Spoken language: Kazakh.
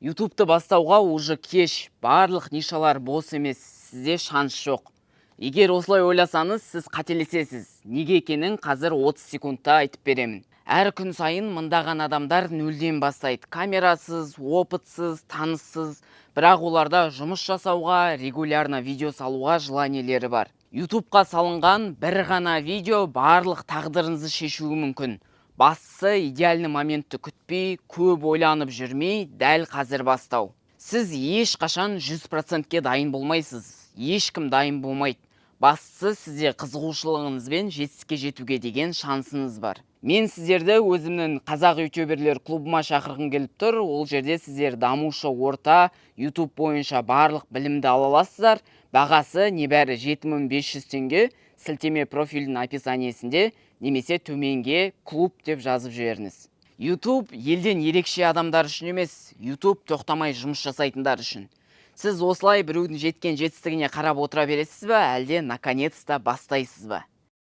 ютубты бастауға уже кеш, барлық нишалар бос емес, сізде шанс жоқ. Егер осылай ойласаңыз, сіз қателесесіз. Неге екенін қазір 30 секундта айтып беремін. Әр күн сайын мыңдаған адамдар нөлден бастайды. Камерасыз, опытсыз, таныссыз, бірақ оларда жұмыс жасауға, регулярно видео салуға желаниелері бар. ютубқа салынған бір ғана видео барлық тағдырыңызды шешуі мүмкін. Бастысы идеальный моментті күтпей, көп ойланып жүрмей, дәл қазір бастау. Сіз ешқашан 100%-ке дайын болмайсыз. Ешкім дайын болмайды. Бастысы сізде қызығушылығыңыз бен жетістікке жетуге деген шансыңыз бар. Мен сіздерді өзімнің қазақ ютуберлер клубыма шақырғым келіп тұр. Ол жерде сіздер дамушы орта, ютуб бойынша барлық білімді ала аласыздар. Бағасы небәрі 7500 теңге. Сілтеме профилдің описаниесінде немесе төменге клуб деп жазып жіберіңіз. ютуб елден ерекше адамдар үшін емес, ютуб тоқтамай жұмыс жасайтындар үшін. Сіз осылай біреудің жеткен жетістігіне қарап отыра бересіз бе, әлде наконец-то бастайсыз ба?